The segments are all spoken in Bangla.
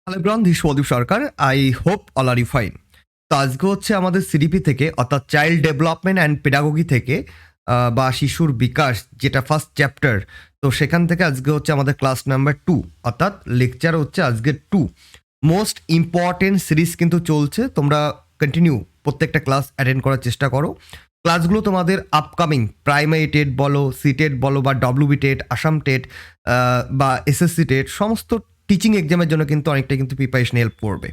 Hello everyone, this Pradeep Sarkar. I hope all are you fine. তো আজকে হচ্ছে আমাদের সিডিপি থেকে, অর্থাৎ চাইল্ড ডেভেলপমেন্ট অ্যান্ড পেডাগোগি থেকে বা শিশুর বিকাশ, যেটা ফার্স্ট চ্যাপ্টার। তো সেখান থেকে আজকে হচ্ছে আমাদের ক্লাস নাম্বার 2, অর্থাৎ লেকচার হচ্ছে আজকে 2। মোস্ট ইম্পর্টেন্ট সিরিজ কিন্তু চলছে। তোমরা কন্টিনিউ প্রত্যেকটা ক্লাস অ্যাটেন্ড করার চেষ্টা করো। ক্লাসগুলো তোমাদের আপকামিং প্রাইমারি টেট বলো, সি টেট বলো, বা ডব্লিউবি টেট, আসাম টেট বা এসএসসি টেট, সমস্ত টিচিং এক্সামের জন্য কিন্তু অনেকটা কিন্তু প্রিপারেশন হেল্প করবে।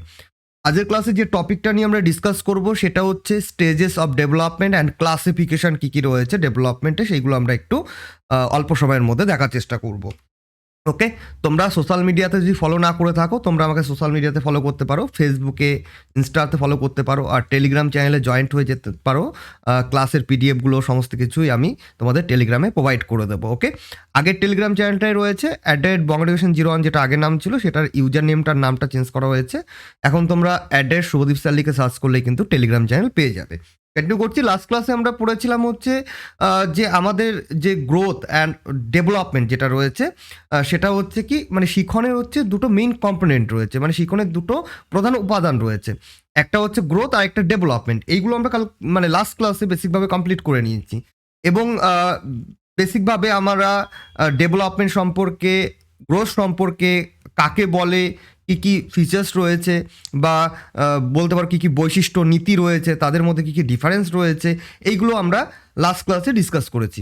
আজকের ক্লাসে যে টপিকটা নিয়ে আমরা ডিসকাস করব সেটা হচ্ছে stages of development and classification কী কী রয়েছে ডেভেলপমেন্টে, সেইগুলো আমরা একটু অল্প সময়ের মধ্যে দেখার চেষ্টা করব। ওকে, তোমরা সোশ্যাল মিডিয়াতে যদি ফলো না করে থাকো, তোমরা আমাকে সোশ্যাল মিডিয়াতে ফলো করতে পারো, ফেসবুকে, ইনস্টাতে ফলো করতে পারো, আর টেলিগ্রাম চ্যানেলে জয়েন্ট হয়ে যেতে পারো। ক্লাসের পিডিএফগুলো সমস্ত কিছুই আমি তোমাদের টেলিগ্রামে প্রোভাইড করে দেবো। ওকে, আগের টেলিগ্রাম চ্যানেলটাই রয়েছে @বঙ্গডিভিশন01, যেটা আগের নাম ছিল, সেটার ইউজার নেমটার নামটা চেঞ্জ করা হয়েছে। এখন তোমরা শুভদীপ স্যার লিখে সার্চ করলেই কিন্তু টেলিগ্রাম চ্যানেল পেয়ে যাবে। কন্টিনিউ করছি। লাস্ট ক্লাসে আমরা পড়েছিলাম হচ্ছে যে আমাদের যে গ্রোথ অ্যান্ড ডেভেলপমেন্ট যেটা রয়েছে, সেটা হচ্ছে কি, মানে শিখনের হচ্ছে দুটো মেইন কম্পোনেন্ট রয়েছে, মানে শিখনের দুটো প্রধান উপাদান রয়েছে। একটা হচ্ছে গ্রোথ আর একটা ডেভেলপমেন্ট। এইগুলো আমরা মানে লাস্ট ক্লাসে বেসিকভাবে কমপ্লিট করে নিয়েছি। এবং বেসিকভাবে আমরা ডেভেলপমেন্ট সম্পর্কে, গ্রোথ সম্পর্কে, কাকে বলে, কী কী ফিচার্স রয়েছে, বা বলতে পারো কী কী বৈশিষ্ট্য নীতি রয়েছে, তাদের মধ্যে কী কী ডিফারেন্স রয়েছে, এইগুলো আমরা লাস্ট ক্লাসে ডিসকাস করেছি।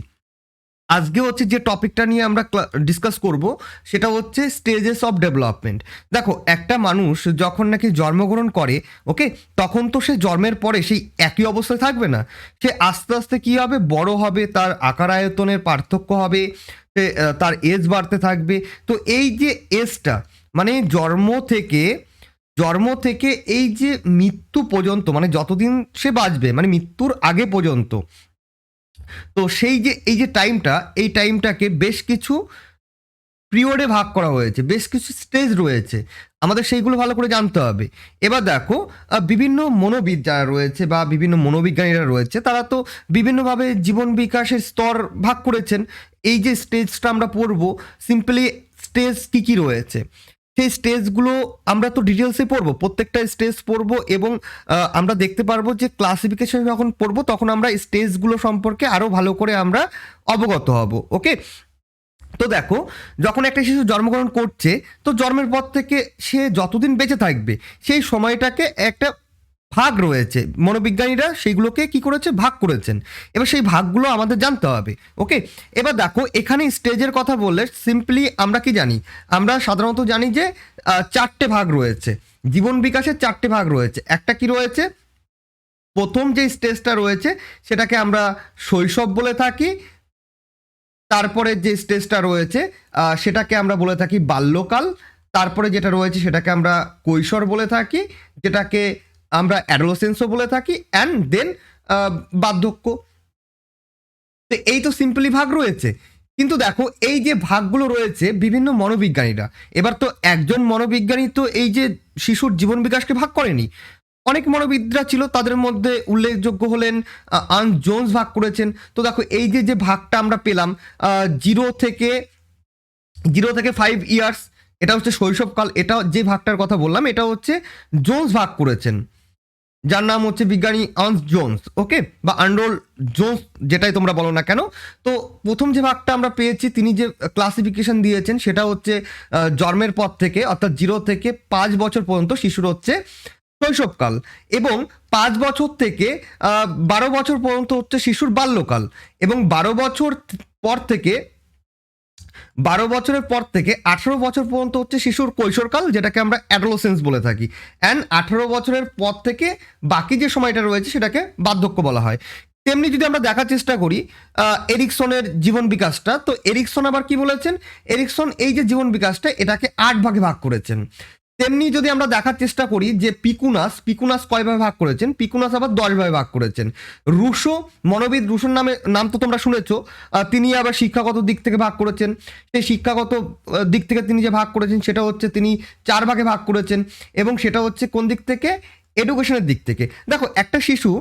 আজকে হচ্ছে যে টপিকটা নিয়ে আমরা ডিসকাস করব সেটা হচ্ছে স্টেজেস অফ ডেভেলপমেন্ট। দেখো, একটা মানুষ যখন নাকি জন্মগ্রহণ করে, ওকে, তখন তো সে জন্মের পরে সেই একই অবস্থায় থাকবে না। সে আস্তে আস্তে কী হবে, বড় হবে, তার আকার আয়তনের পার্থক্য হবে, সে তার এজ বাড়তে থাকবে। তো এই যে এজটা, মানে জন্ম থেকে এই যে মৃত্যু পর্যন্ত, মানে যতদিন সে বাঁচবে, মানে মৃত্যুর আগে পর্যন্ত, তো সেই যে এই যে টাইমটা, এই টাইমটাকে বেশ কিছু পিরিয়ডে ভাগ করা হয়েছে, বেশ কিছু স্টেজ রয়েছে, আমাদের সেইগুলো ভালো করে জানতে হবে। এবার দেখো, বিভিন্ন মনোবিদ যারা রয়েছে বা বিভিন্ন মনোবিজ্ঞানীরা রয়েছে, তারা তো বিভিন্নভাবে জীবন বিকাশের স্তর ভাগ করেছেন। এই যে স্টেজটা আমরা পড়বো, সিম্পলি স্টেজ কী কী রয়েছে, সেই স্টেজগুলো আমরা তো ডিটেলসে পড়বো, প্রত্যেকটা স্টেজ পড়বো, এবং আমরা দেখতে পারবো যে ক্লাসিফিকেশন যখন পড়বো তখন আমরা স্টেজগুলো সম্পর্কে আরও ভালো করে আমরা অবগত হব। ওকে, তো দেখো, যখন একটা শিশু জন্মগ্রহণ করছে, তো জন্মের পর থেকে সে যতদিন বেঁচে থাকবে সেই সময়টাকে একটা ভাগ রয়েছে, মনোবিজ্ঞানীরা সেইগুলোকে কি করেছে, ভাগ করেছেন। এবার সেই ভাগগুলো আমাদের জানতে হবে। ওকে, এবার দেখো, এখানে স্টেজের কথা বললে সিম্পলি আমরা কি জানি, আমরা সাধারণত জানি যে 4টে ভাগ রয়েছে, জীবন বিকাশের 4টে ভাগ রয়েছে। একটা কি রয়েছে, প্রথম যে স্টেজটা রয়েছে সেটাকে আমরা শৈশব বলে থাকি। তারপরে যে স্টেজটা রয়েছে সেটাকে আমরা বলে থাকি বাল্যকাল। তারপরে যেটা রয়েছে সেটাকে আমরা কৈশোর বলে থাকি, যেটাকে আমরা অ্যাডোলেসেন্সও বলে থাকি, অ্যান্ড দেন বার্ধক্য। তো এই তো সিম্পলি ভাগ রয়েছে। কিন্তু দেখো, এই যে ভাগগুলো রয়েছে বিভিন্ন মনোবিজ্ঞানীরা, এবার তো একজন মনোবিজ্ঞানী তো এই যে শিশুর জীবন বিকাশকে ভাগ করেনি, অনেক মনোবিদরা ছিল, তাদের মধ্যে উল্লেখযোগ্য হলেন আর্নস্ট জোন্স ভাগ করেছেন। তো দেখো, এই যে যে ভাগটা আমরা পেলাম, 0 থেকে 5 ইয়ার্স, এটা হচ্ছে শৈশবকাল। এটা যে ভাগটার কথা বললাম, এটা হচ্ছে জোন্স ভাগ করেছেন, যার নাম হচ্ছে বিজ্ঞানী আর্নস্ট জোন্স। ওকে, বা আর্নল্ড জোন্স, যেটাই তোমরা বলো না কেন। তো প্রথম যে ভাগটা আমরা পেয়েছি, তিনি যে ক্লাসিফিকেশন দিয়েছেন সেটা হচ্ছে জন্মের পর থেকে, অর্থাৎ 0 থেকে 5 বছর পর্যন্ত শিশুর হচ্ছে শৈশবকাল, এবং 5 বছর থেকে 12 বছর পর্যন্ত হচ্ছে শিশুর বাল্যকাল, এবং 12 বছরের পর থেকে 18 বছর পর্যন্ত হচ্ছে শিশুর কৈশোরকাল, যেটাকে আমরা অ্যাডোলেসেন্স বলে থাকি, অ্যান্ড 18 বছরের পর থেকে বাকি যে সময়টা রয়েছে সেটাকে বার্ধক্য বলা হয়। তেমনি যদি আমরা দেখার চেষ্টা করি এরিকসনের জীবন বিকাশটা, তো এরিকসন আবার কি বলেছেন, এরিকসন এই যে জীবন বিকাশটা এটাকে 8 ভাগে ভাগ করেছেন। তেমনি যদি আমরা দেখার চেষ্টা করি যে পিকুনাস কয়ভাবে ভাগ করেছেন, পিকুনাস আবার 10 ভাবে ভাগ করেছেন। রুশো, মনোবিদ রুশোর নাম তো তোমরা শুনেছো, তিনি আবার শিক্ষাগত দিক থেকে ভাগ করেছেন। সেই শিক্ষাগত দিক থেকে তিনি যে ভাগ করেছেন সেটা হচ্ছে তিনি 4 ভাগে ভাগ করেছেন, এবং সেটা হচ্ছে কোন দিক থেকে, এডুকেশনের দিক থেকে। দেখো, একটা শিশু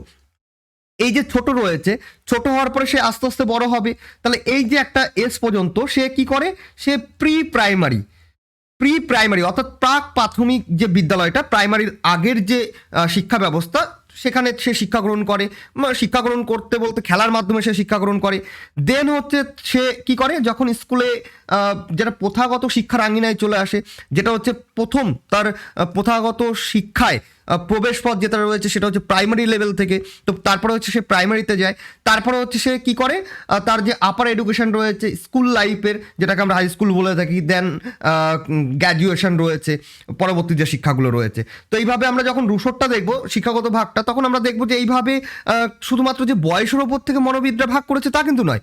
এই যে ছোট রয়েছে, ছোট হওয়ার পরে সে আস্তে আস্তে বড় হবে, তাহলে এই যে একটা এজ পর্যন্ত সে কি করে, সে প্রি প্রাইমারি, প্রি প্রাইমারি অর্থাৎ প্রাক প্রাথমিক যে বিদ্যালয়টা, প্রাইমারির আগের যে শিক্ষা ব্যবস্থা, সেখানে সে শিক্ষা গ্রহণ করে। শিক্ষা গ্রহণ করতে বলতে খেলার মাধ্যমে সে শিক্ষা গ্রহণ করে। দেন হচ্ছে সে কি করে, যখন স্কুলে যেটা প্রথাগত শিক্ষার আঙিনায় চলে আসে, যেটা হচ্ছে প্রথম তার প্রথাগত শিক্ষায় প্রবেশ পথ যেটা রয়েছে সেটা হচ্ছে প্রাইমারি লেভেল থেকে। তো তারপরে হচ্ছে সে প্রাইমারিতে যায়, তারপরে হচ্ছে সে কি করে, তার যে আপার এডুকেশন রয়েছে স্কুল লাইফের, যেটাকে আমরা হাই স্কুল বলে থাকি, দেন গ্র্যাজুয়েশন রয়েছে, পরবর্তী যে শিক্ষাগুলো রয়েছে। তো এইভাবে আমরা যখন রুশোরটা দেখবো শিক্ষাগত ভাগটা, তখন আমরা দেখবো যে এইভাবে শুধুমাত্র যে বয়সের ওপর থেকে মনোবিদরা ভাগ করেছে তা কিন্তু নয়,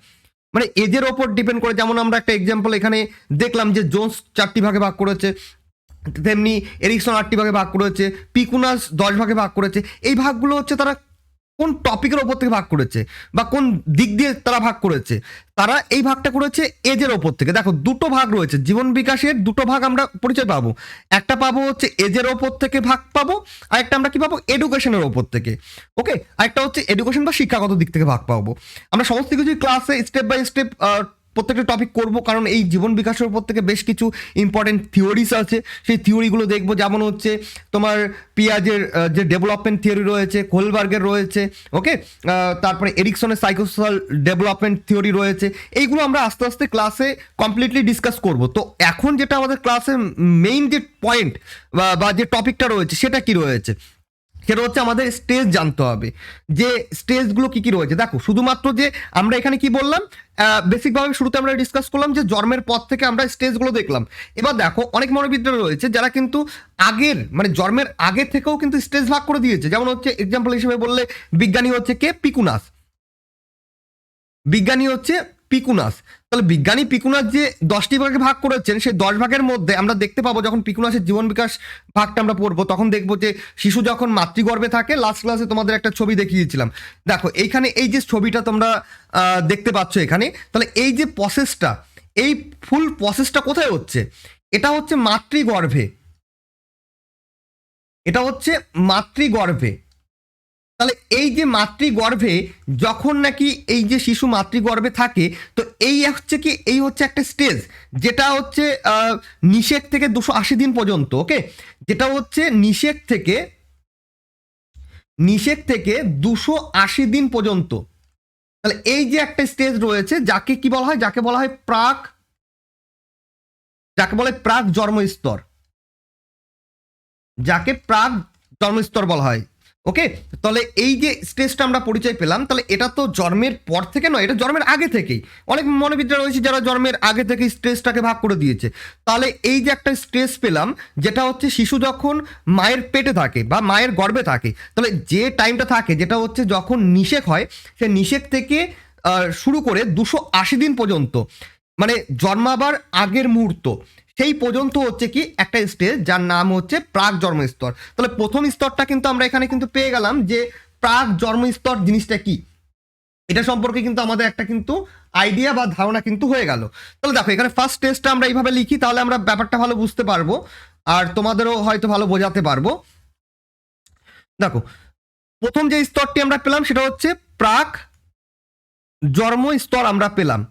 মানে এজের ওপর ডিপেন্ড করে। যেমন আমরা একটা এক্সাম্পল এখানে দেখলাম যে জোন্স 4টি ভাগে ভাগ করেছে, তেমনি এরিকসন 8টি ভাগে ভাগ করেছে, পিকুনাস 10 ভাগে ভাগ করেছে। এই ভাগগুলো হচ্ছে তারা কোন টপিকের ওপর থেকে ভাগ করেছে বা কোন দিক দিয়ে তারা ভাগ করেছে, তারা এই ভাগটা করেছে এজের ওপর থেকে। দেখো দুটো ভাগ রয়েছে, জীবন বিকাশের দুটো ভাগ আমরা পরিচয় পাবো। একটা পাবো হচ্ছে এজের ওপর থেকে ভাগ পাবো, আর একটা আমরা কি পাবো, এডুকেশনের ওপর থেকে। ওকে, আরেকটা হচ্ছে এডুকেশন বা শিক্ষাগত দিক থেকে ভাগ পাবো। আমরা সমস্ত কিছু ক্লাসে স্টেপ বাই স্টেপ প্রত্যেকটা টপিক করব, কারণ এই জীবন বিকাশের উপর থেকে বেশ কিছু ইম্পর্টেন্ট থিওরিস আছে, সেই থিওরিগুলো দেখবো। যেমন হচ্ছে তোমার পিয়াজের যে ডেভেলপমেন্ট থিওরি রয়েছে, কোলবার্গের রয়েছে, ওকে, তারপরে এরিকসনের সাইকোসোশাল ডেভেলপমেন্ট থিওরি রয়েছে। এইগুলো আমরা আস্তে আস্তে ক্লাসে কমপ্লিটলি ডিসকাস করব। তো এখন যেটা আমাদের ক্লাসের মেইন যে পয়েন্ট বা যে টপিকটা রয়েছে সেটা কি রয়েছে, সেটা হচ্ছে আমাদের স্টেজ জানতে হবে, যে স্টেজগুলো কি কি রয়েছে। দেখো শুধুমাত্র যে আমরা এখানে কি বললাম, বেসিকভাবে শুরুতে আমরা ডিসকাস করলাম যে জন্মের পর থেকে আমরা স্টেজগুলো দেখলাম। এবার দেখো অনেক মনোবিদরা রয়েছে যারা কিন্তু আগের মানে জন্মের আগে থেকেও কিন্তু স্টেজ ভাগ করে দিয়েছে। যেমন হচ্ছে এক্সাম্পল হিসেবে বললে বিজ্ঞানী হচ্ছে কে, পিকুনাস। বিজ্ঞানী হচ্ছে পিকুনাস। তাহলে বিজ্ঞানী পিকুনাস যে 10টি ভাগে ভাগ করেছেন, সেই 10 ভাগের মধ্যে আমরা দেখতে পাবো, যখন পিকুনাসের জীবন বিকাশ ভাগটা আমরা পড়বো তখন দেখবো যে শিশু যখন মাতৃগর্ভে থাকে, লাস্ট ক্লাসে তোমাদের একটা ছবি দেখিয়েছিলাম, দেখো এইখানে এই যে ছবিটা তোমরা দেখতে পাচ্ছ এখানে, তাহলে এই যে প্রসেসটা, এই ফুল প্রসেসটা কোথায় হচ্ছে, এটা হচ্ছে মাতৃগর্ভে, এটা হচ্ছে মাতৃগর্ভে। তাহলে এই যে মাতৃগর্ভে যখন নাকি এই যে শিশু মাতৃগর্ভে থাকে, তো এই হচ্ছে কি, এই হচ্ছে একটা স্টেজ, যেটা হচ্ছে নিষেক থেকে 280 দিন পর্যন্ত। ওকে, যেটা হচ্ছে নিষেক থেকে 280 দিন পর্যন্ত। তাহলে এই যে একটা স্টেজ রয়েছে, যাকে কি বলা হয়, যাকে বলা হয় প্রাক জন্মস্তর, যাকে প্রাক জন্মস্তর বলা হয়। ওকে, তাহলে এই যে স্টেজটা আমরা পরিচয় পেলাম, তাহলে এটা তো জন্মের পর থেকে নয়, এটা জন্মের আগে থেকেই। অনেক মনোবিদরা রয়েছে যারা জন্মের আগে থেকে স্টেজটাকে ভাগ করে দিয়েছে। তাহলে এই যে একটা স্টেজ পেলাম, যেটা হচ্ছে শিশু যখন মায়ের পেটে থাকে বা মায়ের গর্ভে থাকে, তাহলে যে টাইমটা থাকে, যেটা হচ্ছে যখন নিষেক হয়, সে নিষেক থেকে শুরু করে 280 দিন পর্যন্ত, মানে জন্মাবার আগের মুহূর্ত, সেই পর্যন্ত হচ্ছে কি একটা স্টেজ, যার নাম হচ্ছে প্রাক জন্ম স্তর। তাহলে প্রথম স্তরটা কিন্তু আমরা এখানে কিন্তু পেয়ে গেলাম যে প্রাক জন্ম স্তর জিনিসটা কি, এটা সম্পর্কে কিন্তু আমাদের একটা কিন্তু আইডিয়া বা ধারণা কিন্তু হয়ে গেল। তাহলে দেখো এখানে ফার্স্ট স্টেজটা আমরা এইভাবে লিখি, তাহলে আমরা ব্যাপারটা ভালো বুঝতে পারবো আর তোমাদেরও হয়তো ভালো বোঝাতে পারবো। দেখো প্রথম যে স্তরটি আমরা পেলাম সেটা হচ্ছে প্রাক জন্ম স্তর আমরা পেলাম,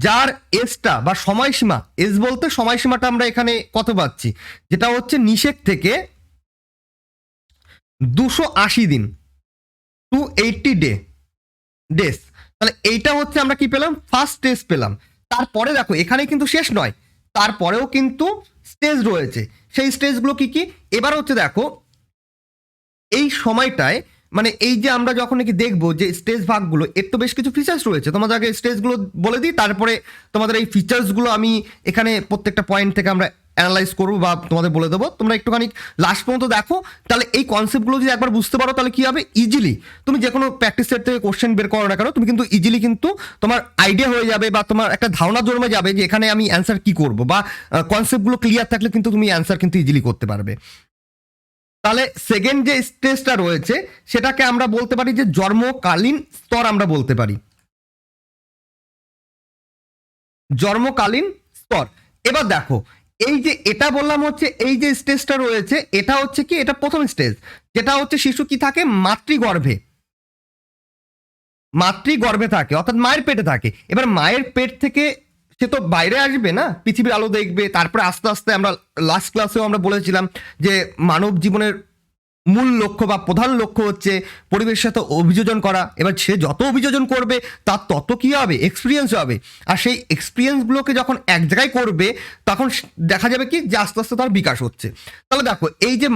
যার এজটা বা সময়সীমা, এজ বলতে সময়সীমাটা আমরা এখানে কত পাচ্ছি, যেটা হচ্ছে নিষেক থেকে 280 দিন, 280 ডেজ। তাহলে এইটা হচ্ছে আমরা কি পেলাম, ফার্স্ট স্টেজ পেলাম। তারপরে দেখো এখানে কিন্তু শেষ নয়, তারপরেও কিন্তু স্টেজ রয়েছে। সেই স্টেজগুলো কি কি, এবার হচ্ছে দেখো এই সময়টায়, মানে এই যে আমরা যখন নাকি দেখবো যে স্টেজ ভাগগুলো, এর তো বেশ কিছু ফিচার্স রয়েছে। তোমাদের আগে স্টেজগুলো বলে দিই, তারপরে তোমাদের এই ফিচার্সগুলো আমি এখানে প্রত্যেকটা পয়েন্ট থেকে আমরা অ্যানালাইজ করবো বা তোমাদের বলে দেবো। তোমরা একটুখানি লাস্ট পর্যন্ত দেখো, তাহলে এই কনসেপ্টগুলো যদি একবার বুঝতে পারো, তাহলে কি হবে, ইজিলি তুমি যে কোনো প্র্যাকটিস সেট থেকে কোশ্চেন বের করো না কেন, তুমি কিন্তু ইজিলি কিন্তু তোমার আইডিয়া হয়ে যাবে বা তোমার একটা ধারণা জন্মে যাবে যে এখানে আমি অ্যান্সার কি করবো, বা কনসেপ্টগুলো ক্লিয়ার থাকলে কিন্তু তুমি অ্যান্সার কিন্তু ইজিলি করতে পারবে। তাহলে সেকেন্ড যে স্টেজটা রয়েছে সেটাকে আমরা বলতে পারি যে জন্মকালীন স্তর, আমরা বলতে পারি জন্মকালীন স্তর। এবার দেখো এই যে এটা বললাম হচ্ছে এই যে স্টেজটা রয়েছে, এটা হচ্ছে কি, এটা প্রথম স্টেজ, যেটা হচ্ছে শিশু কি থাকে, মাতৃগর্ভে থাকে, অর্থাৎ মায়ের পেটে থাকে। এবার মায়ের পেট থেকে সে তো বাইরে আসবে না, পৃথিবীর আলো দেখবে, তারপরে আস্তে আস্তে আমরা লাস্ট ক্লাসেও আমরা বলেছিলাম যে মানব জীবনের মূল লক্ষ্য বা প্রধান লক্ষ্য হচ্ছে পরিবেশের সাথে অভিযোজন করা। এবার সে যত অভিযোজন করবে তার তত কী হবে, এক্সপিরিয়েন্স হবে। আর সেই এক্সপিরিয়েন্সগুলোকে যখন এক জায়গায় করবে তখন দেখা যাবে কি যে আস্তে আস্তে তার বিকাশ হচ্ছে। তাহলে দেখো এই যে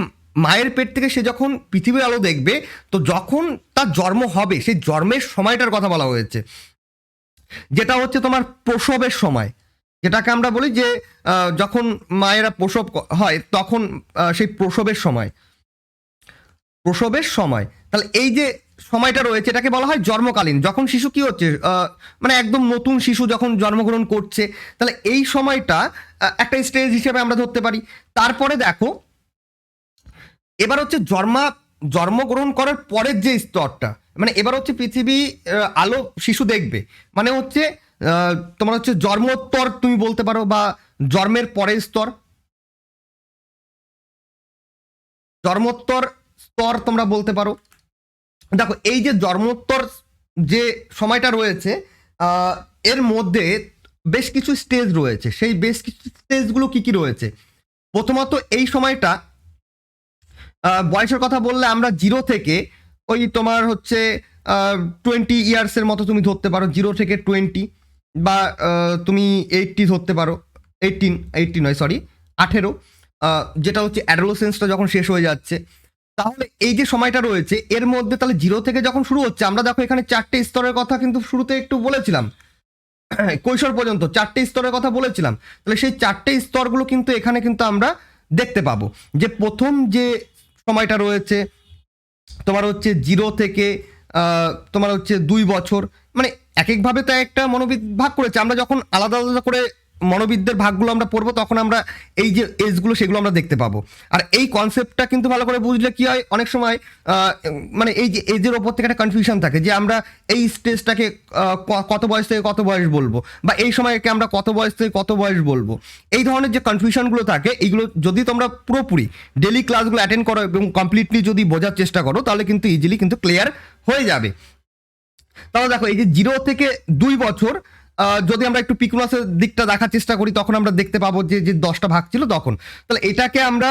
মায়ের পেট থেকে সে যখন পৃথিবীর আলো দেখবে, তো যখন তার জন্ম হবে সেই জন্মের সময়টার কথা বলা হয়েছে, যেটা হচ্ছে তোমার প্রসবের সময়, যেটাকে আমরা বলি যে যখন মায়েরা প্রসব হয় তখন সেই প্রসবের সময়। তাহলে এই যে সময়টা রয়েছে এটাকে বলা হয় জন্মকালীন, যখন শিশু কি হচ্ছে মানে একদম নতুন শিশু যখন জন্মগ্রহণ করছে, তাহলে এই সময়টা একটা স্টেজ হিসেবে আমরা ধরতে পারি। তারপরে দেখো এবার হচ্ছে জন্মগ্রহণ করার পরের যে স্তরটা, মানে এবার হচ্ছে পৃথিবী আলো শিশু দেখবে, মানে হচ্ছে তোমার হচ্ছে জন্মোত্তর তুমি বলতে পারো, বা জন্মের পরের স্তর, জন্মোত্তর স্তর তোমরা বলতে পারো। দেখো এই যে জন্মোত্তর যে সময়টা রয়েছে এর মধ্যে বেশ কিছু স্টেজ রয়েছে। সেই বেশ কিছু স্টেজগুলো কি কি রয়েছে? প্রথমত এই সময়টা বয়সের কথা বললে আমরা 0 থেকে ওই তোমার হচ্ছে 20 ইয়ার্সের মতো তুমি ধরতে পারো, 0 থেকে 20, বা তুমি 80 ধরতে পারো, 18 নয় সরি 18, যেটা হচ্ছে অ্যাডোলেসেন্সটা যখন শেষ হয়ে যাচ্ছে। তাহলে এই যে সময়টা রয়েছে এর মধ্যে তাহলে 0 থেকে যখন শুরু হচ্ছে, আমরা দেখো এখানে 4টে স্তরের কথা কিন্তু শুরুতে একটু বলেছিলাম, কৈশোর পর্যন্ত 4টে স্তরের কথা বলেছিলাম। তাহলে সেই 4টে স্তরগুলো কিন্তু এখানে কিন্তু আমরা দেখতে পাবো। যে প্রথম যে সময়টা রয়েছে তোমার হচ্ছে 0 থেকে তোমার হচ্ছে 2 বছর, মানে এক একভাবে তো একটা মনোবিদ ভাগ করেছে। আমরা যখন আলাদা আলাদা করে মনোবিদদের ভাগগুলো আমরা পড়বো তখন আমরা এই যে এজগুলো সেগুলো আমরা দেখতে পাবো। আর এই কনসেপ্টটা কিন্তু ভালো করে বুঝলে কি হয়, অনেক সময় মানে এই যে এজের ওপর থেকে একটা কনফিউশন থাকে যে আমরা এই স্টেজটাকে কত বয়স থেকে কত বয়স বলবো, বা এই সময়কে আমরা কত বয়স থেকে কত বয়স বলবো। এই ধরনের যে কনফিউশনগুলো থাকে এইগুলো যদি তোমরা পুরোপুরি ডেলি ক্লাসগুলো অ্যাটেন্ড করো এবং কমপ্লিটলি যদি বোঝার চেষ্টা করো তাহলে কিন্তু ইজিলি কিন্তু ক্লিয়ার হয়ে যাবে। তাহলে দেখো এই যে 0 থেকে 2 বছর যদি আমরা একটু পিকুলাসের দিকটা দেখার চেষ্টা করি তখন আমরা দেখতে পাবো যে 10টা ভাগ ছিল তখন। তাহলে এটাকে আমরা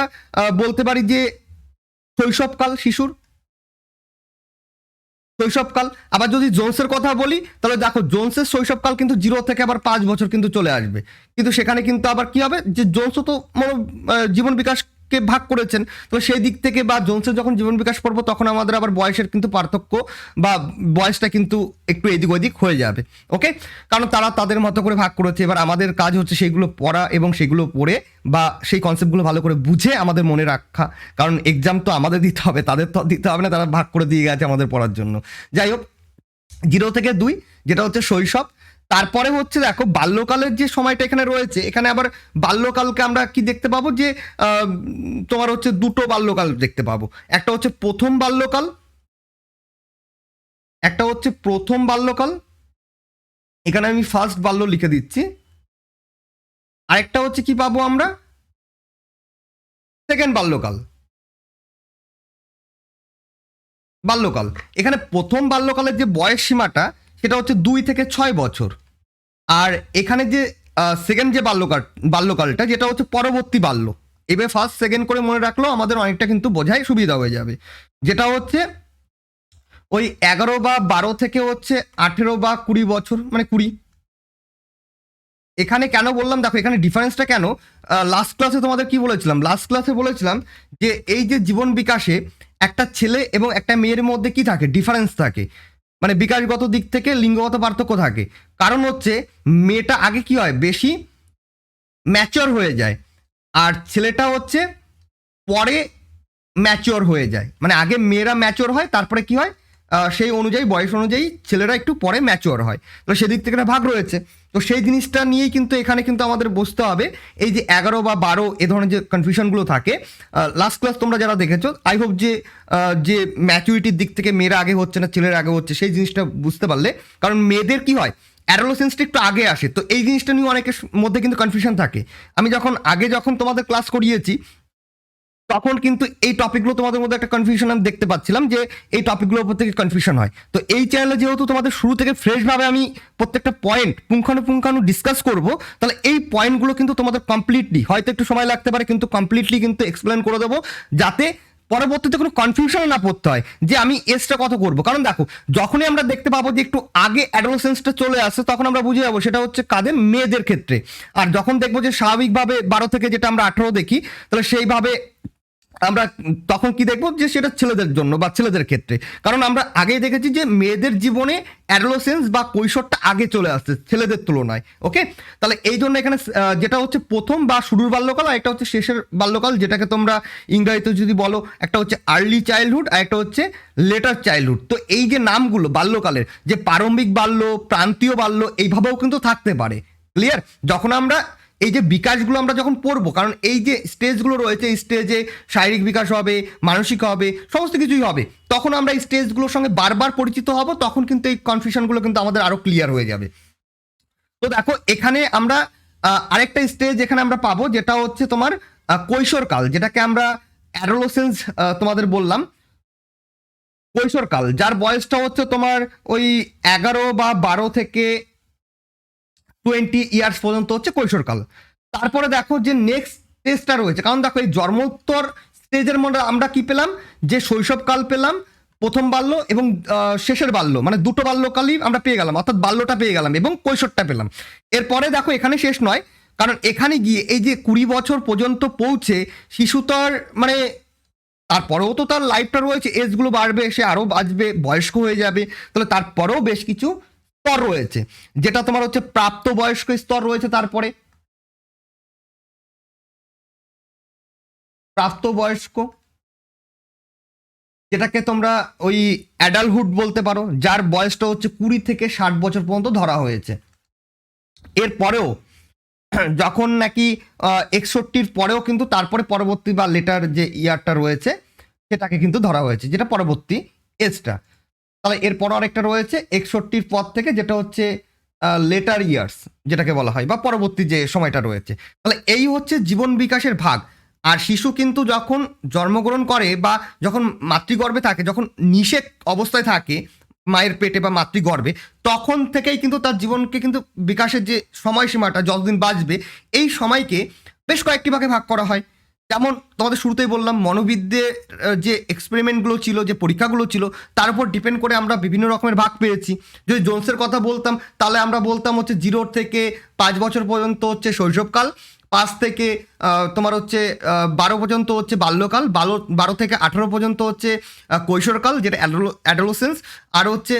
বলতে পারি যে শৈশবকাল, শিশুর শৈশবকাল। আবার যদি জোনসের কথা বলি তাহলে দেখো জোনসের শৈশবকাল কিন্তু 0 থেকে আবার 5 বছর কিন্তু চলে আসবে, কিন্তু সেখানে কিন্তু আবার কি হবে যে জোনসও তো জীবন বিকাশকে ভাগ করেছেন, তো সেই দিক থেকে বা জোনসের যখন জীবন বিকাশ পড়বো তখন আমাদের আবার বয়সের কিন্তু পার্থক্য বা বয়সটা কিন্তু একটু এদিক ওদিক হয়ে যাবে। ওকে, কারণ তারা তাদের মতো করে ভাগ করেছে। এবার আমাদের কাজ হচ্ছে সেইগুলো পড়া এবং সেগুলো পড়ে বা সেই কনসেপ্টগুলো ভালো করে বুঝে আমাদের মনে রাখা, কারণ এক্সাম তো আমাদের দিতে হবে, তাদের তো দিতে হবে না, তারা ভাগ করে দিয়ে গেছে আমাদের পড়ার জন্য। যাই হোক 0 থেকে 2 যেটা হচ্ছে শৈশব। তারপরে হচ্ছে দেখো বাল্যকালের যে সময়টা এখানে রয়েছে, এখানে আবার বাল্যকালকে আমরা কি দেখতে পাবো যে তোমার হচ্ছে 2টো বাল্যকাল দেখতে পাবো। একটা হচ্ছে প্রথম বাল্যকাল, এখানে আমি ফার্স্ট বাল্য লিখে দিচ্ছি। আরেকটা হচ্ছে কি পাবো আমরা, সেকেন্ড বাল্যকাল। এখানে প্রথম বাল্যকালের যে বয়স সীমাটা সেটা হচ্ছে 2 থেকে 6 বছর। আর এখানে যে সেকেন্ড যে বাল্যকালটা যেটা হচ্ছে পরবর্তী বাল্য, এবার ফার্স্ট সেকেন্ড করে মনে রাখলেও আমাদের অনেকটা কিন্তু বোঝাই সুবিধা হয়ে যাবে, যেটা হচ্ছে ওই 11 বা 12 থেকে হচ্ছে 18 বা 20 বছর, মানে 20। এখানে কেন বললাম দেখো এখানে ডিফারেন্সটা কেন, লাস্ট ক্লাসে তোমাদের কি বলেছিলাম, যে এই যে জীবন বিকাশে একটা ছেলে এবং একটা মেয়ের মধ্যে কি থাকে, ডিফারেন্স থাকে, মানে বিকাশগত দিক থেকে লিঙ্গগত পার্থক্য থাকে। কারণ হচ্ছে মেয়েটা আগে কি হয় বেশি ম্যাচিওর হয়ে যায়, আর ছেলেটা হচ্ছে পরে ম্যাচিওর হয়ে যায়। মানে আগে মেয়েরা ম্যাচিওর হয় তারপরে কি হয় সেই অনুযায়ী বয়স অনুযায়ী ছেলেরা একটু পরে ম্যাচিওর হয়। তো সেদিক থেকে একটা ভাগ রয়েছে। তো সেই জিনিসটা নিয়েই কিন্তু এখানে কিন্তু আমাদের বুঝতে হবে এই যে 11 বা 12 এ ধরনের যে কনফিউশনগুলো থাকে। লাস্ট ক্লাস তোমরা যারা দেখেছো আই হোপ যে ম্যাচুরিটির দিক থেকে মেয়েরা আগে হচ্ছে না ছেলেরা আগে হচ্ছে সেই জিনিসটা বুঝতে পারলে। কারণ মেয়েদের কি হয় অ্যাডোলেসেন্সটা একটু আগে আসে, তো এই জিনিসটা নিয়ে অনেকের মধ্যে কিন্তু কনফিউশন থাকে। আমি যখন তোমাদের ক্লাস করিয়েছি তখন কিন্তু এই টপিকগুলো তোমাদের মধ্যে একটা কনফিউশন আমি দেখতে পাচ্ছিলাম যে এই টপিকগুলোর উপর থেকে কনফিউশন হয়। তো এই চ্যানেলে যেহেতু তোমাদের শুরু থেকে ফ্রেশভাবে আমি প্রত্যেকটা পয়েন্ট পুঙ্খানুপুঙ্খানু ডিসকাস করব, তাহলে এই পয়েন্টগুলো কিন্তু তোমাদের কমপ্লিটলি, হয়তো একটু সময় লাগতে পারে কিন্তু কমপ্লিটলি কিন্তু এক্সপ্লেন করে দেবো, যাতে পরবর্তীতে কোনো কনফিউশন না পড়তে হয় যে আমি এজটা কত করব। কারণ দেখো, যখনই আমরা দেখতে পাবো যে একটু আগে অ্যাডোলেসেন্সটা চলে আসে, তখন আমরা বুঝে যাবো সেটা হচ্ছে কাদের, মেয়েদের ক্ষেত্রে। আর যখন দেখবো যে স্বাভাবিকভাবে 12 থেকে যেটা আমরা 18 দেখি, তাহলে সেইভাবে আমরা তখন কি দেখবো যে সেটা ছেলেদের জন্য বা ছেলেদের ক্ষেত্রে। কারণ আমরা আগেই দেখেছি যে মেয়েদের জীবনে অ্যাডোলেসেন্স বা কৈশোরটা আগে চলে আসছে ছেলেদের তুলনায়। ওকে, তাহলে এই জন্য এখানে যেটা হচ্ছে প্রথম বা শুরুর বাল্যকাল, আর একটা হচ্ছে শেষের বাল্যকাল, যেটাকে তোমরা ইংরাজিতে যদি বলো, একটা হচ্ছে আর্লি চাইল্ডহুড আর একটা হচ্ছে লেটার চাইল্ডহুড। তো এই যে নামগুলো বাল্যকালের, যে প্রারম্ভিক বাল্য, প্রান্তীয় বাল্য, এইভাবেও কিন্তু থাকতে পারে। ক্লিয়ার? যখন আমরা এই যে বিকাশগুলো আমরা যখন পড়বো, কারণ এই যে স্টেজগুলো রয়েছে, এই স্টেজে শারীরিক বিকাশ হবে, মানসিক হবে, সমস্ত কিছুই হবে, তখন আমরা এই স্টেজগুলোর সঙ্গে বারবার পরিচিত হব, তখন কিন্তু এই কনফিউশনগুলো কিন্তু আমাদের আরো ক্লিয়ার হয়ে যাবে। তো দেখো, এখানে আমরা আরেকটা স্টেজ এখানে আমরা পাবো, যেটা হচ্ছে তোমার কৈশোরকাল, যেটাকে আমরা অ্যাডোলেসেন্স তোমাদের বললাম। কৈশোরকাল, যার বয়সটা হচ্ছে তোমার ওই 11 বা 12 থেকে 20 ইয়ার্স পর্যন্ত হচ্ছে কৈশোরকাল। তারপরে দেখো যে নেক্সট স্টেজটা রয়েছে, কারণ দেখো এই জন্মোত্তর স্টেজের মধ্যে আমরা কি পেলাম, যে শৈশবকাল পেলাম, প্রথম বাল্য এবং শেষের বাল্য, মানে দুটো বাল্যকালই আমরা পেয়ে গেলাম, অর্থাৎ বাল্যটা পেয়ে গেলাম এবং কৈশোরটা পেলাম। এরপরে দেখো এখানে শেষ নয়, কারণ এখানে গিয়ে এই যে 20 বছর পর্যন্ত পৌঁছে শিশু তার মানে তারপরেও তো তার লাইফটা রয়েছে, এজগুলো বাড়বে, সে আরও বাঁচবে, বয়স্ক হয়ে যাবে, তাহলে তারপরেও বেশ কিছু স্তর রয়েছে, যেটা তোমার হচ্ছে প্রাপ্ত বয়স্ক স্তর রয়েছে, তারপরে প্রাপ্তবয়স্ক, যেটাকে তোমরা ওই অ্যাডাল্টহুড বলতে পারো, যার বয়সটা হচ্ছে 20 থেকে 60 বছর পর্যন্ত ধরা হয়েছে। এরপরেও যখন নাকি 61 পরেও কিন্তু তারপরে পরবর্তী বা লেটার যে ইয়ারটা রয়েছে সেটাকে কিন্তু ধরা হয়েছে, যেটা পরবর্তী এজটা। তাহলে এরপর আরেকটা রয়েছে 61 পর থেকে, যেটা হচ্ছে লেটার ইয়ার্স যেটাকে বলা হয়, বা পরবর্তী যে সময়টা রয়েছে। তাহলে এই হচ্ছে জীবন বিকাশের ভাগ। আর শিশু কিন্তু যখন জন্মগ্রহণ করে বা যখন মাতৃগর্ভে থাকে, যখন নিষেক অবস্থায় থাকে মায়ের পেটে বা মাতৃগর্ভে, তখন থেকেই কিন্তু তার জীবনকে কিন্তু বিকাশের যে সময়সীমাটা, যতদিন বাঁচবে, এই সময়কে বেশ কয়েকটি ভাগে ভাগ করা হয়। যেমন তোমাদের শুরুতেই বললাম, মনোবিদ্যের যে এক্সপেরিমেন্টগুলো ছিল, যে পরীক্ষাগুলো ছিল, তার উপর ডিপেন্ড করে আমরা বিভিন্ন রকমের ভাগ পেয়েছি। যদি জোনসের কথা বলতাম, তাহলে আমরা বলতাম হচ্ছে 0 থেকে 5 বছর পর্যন্ত হচ্ছে শৈশবকাল, 5 থেকে তোমার হচ্ছে 12 পর্যন্ত হচ্ছে বাল্যকাল, 12 থেকে 18 পর্যন্ত হচ্ছে কৈশোরকাল, যেটা অ্যাডোলেসেন্স, আর হচ্ছে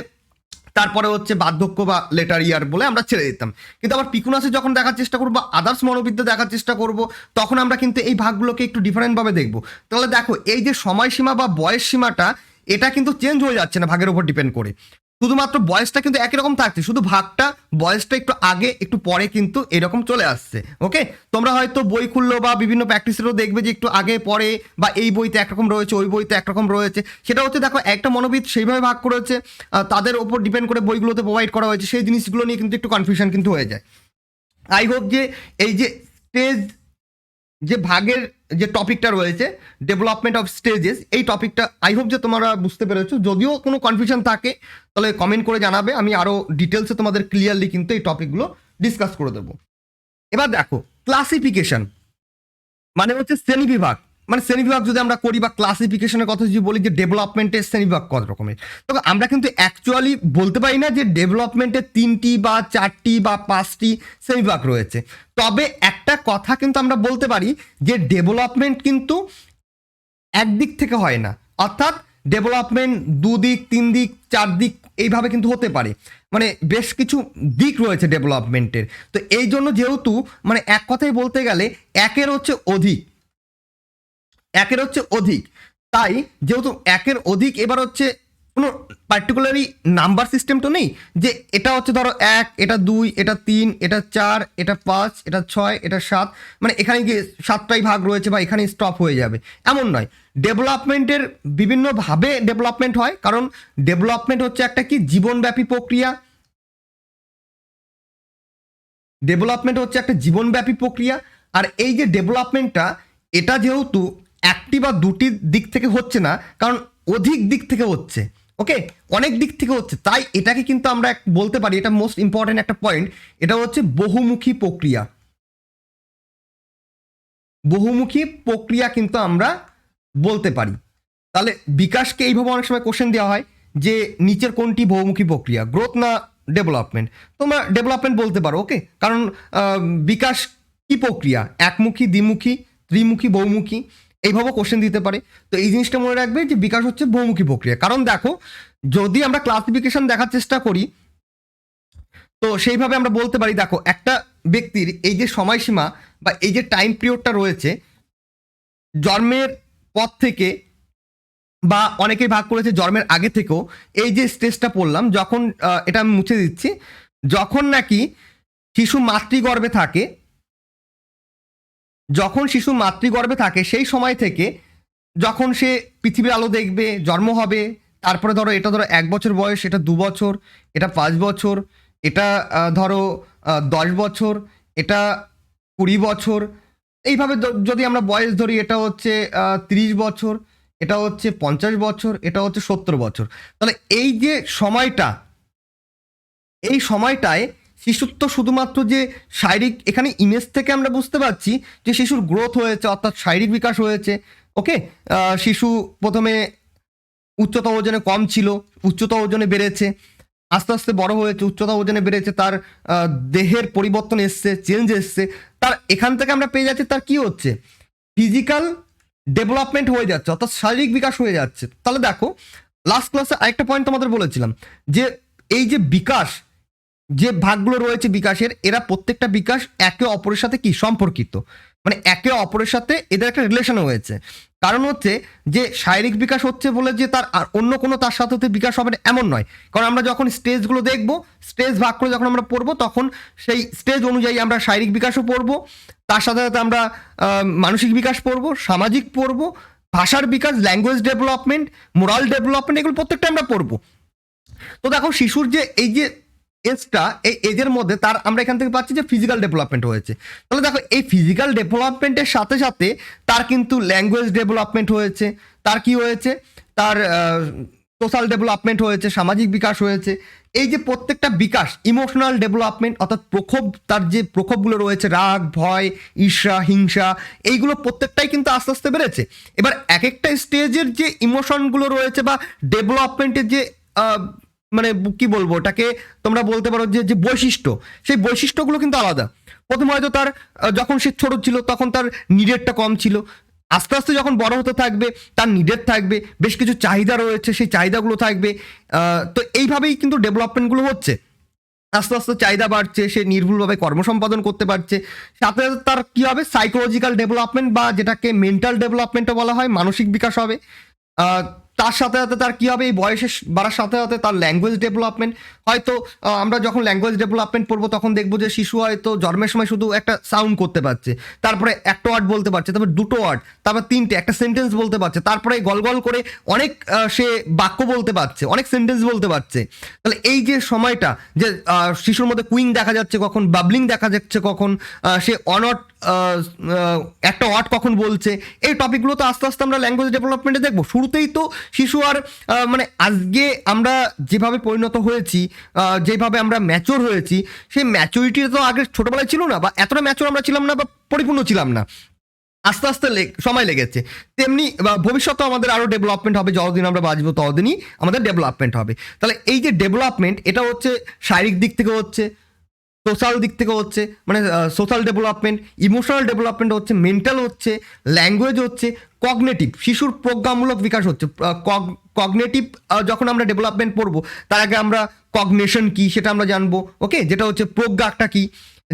তারপরে হচ্ছে বার্ধক্য বা লেটার ইয়ার বলে আমরা ছেড়ে দিতাম। কিন্তু আবার পিকুনাসে যখন দেখার চেষ্টা করবো, আদার্স মনোবিদ্যা দেখার চেষ্টা করব, তখন আমরা কিন্তু এই ভাগগুলোকে একটু ডিফারেন্টভাবে দেখবো। তাহলে দেখো, এই যে সময়সীমা বা বয়স সীমাটা, এটা কিন্তু চেঞ্জ হয়ে যাচ্ছে না ভাগের উপর ডিপেন্ড করে, শুধুমাত্র বয়সটা কিন্তু একই রকম থাকছে, শুধু ভাগটা বয়সটা একটু আগে একটু পরে কিন্তু এরকম চলে আসছে। ওকে, তোমরা হয়তো বই খুললো বা বিভিন্ন প্র্যাকটিসেরও দেখবে যে একটু আগে পরে, বা এই বইতে একরকম রয়েছে, ওই বইতে একরকম রয়েছে। সেটা হচ্ছে দেখো, একটা মনোবিদ সেইভাবে ভাগ করেছে, তাদের ওপর ডিপেন্ড করে বইগুলোতে প্রোভাইড করা হয়েছে, সেই জিনিসগুলো নিয়ে কিন্তু একটু কনফিউশন কিন্তু হয়ে যায়। আই হোপ যে এই যে স্টেজ যে ভাগের যে টপিকটা রয়েছে, ডেভেলপমেন্ট অফ স্টেজেস, এই টপিকটা আই হোপ যে তোমরা বুঝতে পেরেছো। যদিও কোনো কনফিউশন থাকে তাহলে কমেন্ট করে জানাবে, আমি আরও ডিটেলসে তোমাদের ক্লিয়ারলি কিন্তু এই টপিকগুলো ডিসকাস করে দেবো। এবার দেখো, ক্লাসিফিকেশন মানে হচ্ছে শ্রেণীবিভাগ। মানে শ্রেণীবিভাগ যদি আমরা করি বা ক্লাসিফিকেশনের কথা যদি বলি, যে ডেভেলপমেন্টের শ্রেণীবিভাগ কত রকমের, তবে আমরা কিন্তু অ্যাকচুয়ালি বলতে পারি না যে ডেভেলপমেন্টের 3টি বা 4টি বা 5টি শ্রেণীবিভাগ রয়েছে। তবে একটা কথা কিন্তু আমরা বলতে পারি যে ডেভেলপমেন্ট কিন্তু একদিক থেকে হয় না, অর্থাৎ ডেভেলপমেন্ট 2 দিক, 3 দিক, 4 দিক এইভাবে কিন্তু হতে পারে, মানে বেশ কিছু দিক রয়েছে ডেভেলপমেন্টের। তো এই জন্য যেহেতু মানে এক কথায় বলতে গেলে একের হচ্ছে অধিক, তাই যেহেতু একের অধিক, এবার হচ্ছে কোনো পার্টিকুলারই নাম্বার সিস্টেম তো নেই যে এটা হচ্ছে ধরো 1, এটা 2, এটা 3, এটা 4, এটা 5, এটা 6, এটা 7, মানে এখানে গিয়ে 7টাই ভাগ রয়েছে বা এখানে স্টপ হয়ে যাবে, এমন নয়। ডেভেলপমেন্টের বিভিন্নভাবে ডেভেলপমেন্ট হয়, কারণ ডেভেলপমেন্ট হচ্ছে একটা কি জীবনব্যাপী প্রক্রিয়া। ডেভেলপমেন্ট হচ্ছে একটা জীবনব্যাপী প্রক্রিয়া। আর এই যে ডেভেলপমেন্টটা, এটা যেহেতু একটি বা দুটি দিক থেকে হচ্ছে না, কারণ অধিক দিক থেকে হচ্ছে, ওকে, অনেক দিক থেকে হচ্ছে। তাই এটাকে কিন্তু আমরা বলতে পারি, এটা মোস্ট ইম্পর্টেন্ট একটা পয়েন্ট, এটা হচ্ছে বহুমুখী প্রক্রিয়া। বহুমুখী প্রক্রিয়া কিন্তু আমরা বলতে পারি। তাহলে বিকাশকে এইভাবে অনেক সময় কোশ্চেন দেওয়া হয় যে নিচের কোনটি বহুমুখী প্রক্রিয়া, গ্রোথ না ডেভেলপমেন্ট? তোমরা ডেভেলপমেন্ট বলতে পারো, ওকে, কারণ বিকাশ কি প্রক্রিয়া, একমুখী, দ্বিমুখী, ত্রিমুখী, বহুমুখী, এইভাবে কোশ্চেন দিতে পারে। তো এই জিনিসটা মনে রাখবে যে বিকাশ হচ্ছে বহুমুখী প্রক্রিয়া। কারণ দেখো, যদি আমরা ক্লাসিফিকেশন দেখার চেষ্টা করি তো সেইভাবে আমরা বলতে পারি, দেখো একটা ব্যক্তির এই যে সময়সীমা বা এই যে টাইম পিরিয়ডটা রয়েছে, জন্মের পর থেকে বা অনেকেই ভাগ করেছে জন্মের আগে থেকেও, এই যে স্টেজটা পড়লাম, যখন এটা আমি মুছে দিচ্ছি, যখন নাকি শিশু মাতৃগর্ভে থাকে, যখন শিশু মাতৃগর্ভে থাকে সেই সময় থেকে যখন সে পৃথিবীর আলো দেখবে, জন্ম হবে, তারপরে ধরো এটা ধরো 1 বছর বয়স, এটা 2 বছর, এটা 5 বছর, এটা ধরো 10 বছর, এটা 20 বছর, এইভাবে যদি আমরা বয়স ধরি, এটা হচ্ছে 30 বছর, এটা হচ্ছে 50 বছর, এটা হচ্ছে 70 বছর। তাহলে এই যে সময়টা, এই সময়টায় শিশুর তো শুধুমাত্র যে শারীরিক, এখানে ইমেজ থেকে আমরা বুঝতে পারছি যে শিশুর গ্রোথ হয়েছে, অর্থাৎ শারীরিক বিকাশ হয়েছে, ওকে। শিশু প্রথমে উচ্চতা ওজনে কম ছিল, উচ্চতা ওজনে বেড়েছে, আস্তে আস্তে বড় হয়েছে, উচ্চতা ওজনে বেড়েছে, তার দেহের পরিবর্তন এসছে, চেঞ্জ এসছে, তার এখান থেকে আমরা পেয়ে যাচ্ছি তার কি হচ্ছে, ফিজিক্যাল ডেভেলপমেন্ট হয়ে যাচ্ছে, অর্থাৎ শারীরিক বিকাশ হয়ে যাচ্ছে। তাহলে দেখো, লাস্ট ক্লাসে আরেকটা পয়েন্ট তোমাদের বলেছিলাম যে এই যে বিকাশ, যে ভাগগুলো রয়েছে বিকাশের, এরা প্রত্যেকটা বিকাশ একে অপরের সাথে কি সম্পর্কিত, মানে একে অপরের সাথে এদের একটা রিলেশন হয়েছে। কারণ হচ্ছে যে শারীরিক বিকাশ হচ্ছে বলে যে তার আর অন্য কোনো তার সাথে বিকাশ হবে না এমন নয়। কারণ আমরা যখন স্টেজগুলো দেখবো, স্টেজ ভাগ করে যখন আমরা পড়বো, তখন সেই স্টেজ অনুযায়ী আমরা শারীরিক বিকাশও পড়বো, তার সাথে সাথে আমরা মানসিক বিকাশ পড়বো, সামাজিক পড়বো, ভাষার বিকাশ, ল্যাঙ্গুয়েজ ডেভেলপমেন্ট, মোরাল ডেভেলপমেন্ট, এগুলো প্রত্যেকটা আমরা পড়বো। তো দেখো, শিশুর যে এই যে এজটা, এই এজের মধ্যে তার আমরা এখান থেকে পাচ্ছি যে ফিজিক্যাল ডেভেলপমেন্ট হয়েছে। তাহলে দেখো, এই ফিজিক্যাল ডেভেলপমেন্টের সাথে সাথে তার কিন্তু ল্যাঙ্গুয়েজ ডেভেলপমেন্ট হয়েছে, তার কি হয়েছে, তার সোশ্যাল ডেভেলপমেন্ট হয়েছে, সামাজিক বিকাশ হয়েছে। এই যে প্রত্যেকটা বিকাশ, ইমোশনাল ডেভেলপমেন্ট, অর্থাৎ প্রক্ষোভ, তার যে প্রক্ষোভগুলো রয়েছে, রাগ, ভয়, ঈর্ষা, হিংসা, এইগুলো প্রত্যেকটাই কিন্তু আস্তে আস্তে বেড়েছে। এবার এক একটা স্টেজের যে ইমোশনগুলো রয়েছে বা ডেভেলপমেন্টের যে মানে কি বলবো ওটাকে, তোমরা বলতে পারো যে যে বৈশিষ্ট্য, সেই বৈশিষ্ট্যগুলো কিন্তু আলাদা। প্রথমে হয়তো তার যখন সে ছোট ছিল তখন তার নিডেরটা কম ছিল, আস্তে আস্তে যখন বড় হতে থাকবে তার নিডের থাকবে, বেশ কিছু চাহিদা রয়েছে, সেই চাহিদাগুলো থাকবে। তো এইভাবেই কিন্তু ডেভেলপমেন্টগুলো হচ্ছে, আস্তে আস্তে চাহিদা বাড়ছে, সে নির্ভুলভাবে কর্মসম্পাদন করতে পারছে। সাথে সাথে তার কি হবে, সাইকোলজিক্যাল ডেভেলপমেন্ট বা যেটাকে মেন্টাল ডেভেলপমেন্টও বলা হয়, মানসিক বিকাশ হবে। তার সাথে সাথে তার কি হবে, এই বয়সে বাড়ার সাথে সাথে তার ল্যাঙ্গুয়েজ ডেভেলপমেন্ট। হয়তো আমরা যখন ল্যাঙ্গুয়েজ ডেভেলপমেন্ট পড়বো তখন দেখবো যে শিশু হয়তো জন্মের সময় শুধু একটা সাউন্ড করতে পারছে, তারপরে একটা ওয়ার্ড বলতে পারছে, তারপরে দুটো ওয়ার্ড, তারপর তিনটে, একটা সেন্টেন্স বলতে পারছে, তারপরে গল গল করে অনেক সে বাক্য বলতে পারছে, অনেক সেন্টেন্স বলতে পারছে। তাহলে এই যে সময়টা, যে শিশুর মধ্যে কুইং দেখা যাচ্ছে কখন, বাবলিং দেখা যাচ্ছে কখন, সে অনট একটা ওয়ার্ড কখন বলছে, এই টপিকগুলো তো আস্তে আস্তে আমরা ল্যাঙ্গুয়েজ ডেভেলপমেন্টে দেখবো। শুরুতেই তো শিশু আর মানে আজকে আমরা যেভাবে পরিণত হয়েছি, যেভাবে আমরা ম্যাচিওর হয়েছি, সেই ম্যাচুরিটি তো আগে ছোটবেলায় ছিল না, বা এতটা ম্যাচিওর আমরা ছিলাম না, বা পরিপূর্ণ ছিলাম না, আস্তে আস্তে সময় লেগেছে। তেমনি ভবিষ্যতে আমাদের আরও ডেভেলপমেন্ট হবে, যতদিন আমরা বাঁচবো ততদিনই আমাদের ডেভেলপমেন্ট হবে। তাহলে এই যে ডেভেলপমেন্ট, এটা হচ্ছে শারীরিক দিক থেকে হচ্ছে, সোশ্যাল দিক থেকে হচ্ছে, মানে সোশ্যাল ডেভেলপমেন্ট, ইমোশনাল ডেভেলপমেন্ট হচ্ছে, মেন্টাল হচ্ছে, ল্যাঙ্গুয়েজ হচ্ছে, কগনেটিভ, শিশুর প্রজ্ঞামূলক বিকাশ হচ্ছে। কগনেটিভ যখন আমরা ডেভেলপমেন্ট পড়বো, তার আগে আমরা কগনেশন কি সেটা আমরা জানবো, ওকে, যেটা হচ্ছে প্রজ্ঞাটা কি,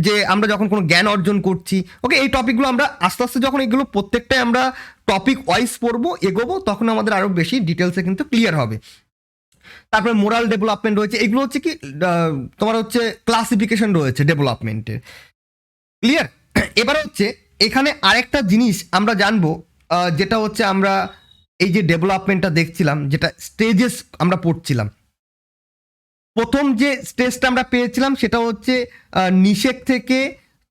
যে আমরা যখন কোনো জ্ঞান অর্জন করছি, ওকে, এই টপিকগুলো আমরা আস্তে আস্তে যখন এগুলো প্রত্যেকটাই আমরা টপিক ওয়াইজ পড়বো, এগোবো, তখন আমাদের আরও বেশি ডিটেলসে কিন্তু ক্লিয়ার হবে। তারপরে মোরাল ডেভেলপমেন্ট রয়েছে, এগুলো হচ্ছে কি তোমার হচ্ছে ক্লাসিফিকেশন রয়েছে ডেভেলপমেন্টের, ক্লিয়ার। এবার হচ্ছে এখানে আরেকটা জিনিস আমরা জানবো, যেটা হচ্ছে আমরা এই যে ডেভেলপমেন্টটা দেখছিলাম, যেটা স্টেজেস আমরা পড়ছিলাম, প্রথম যে স্টেজটা আমরা পেয়েছিলাম সেটা হচ্ছে নিষেক থেকে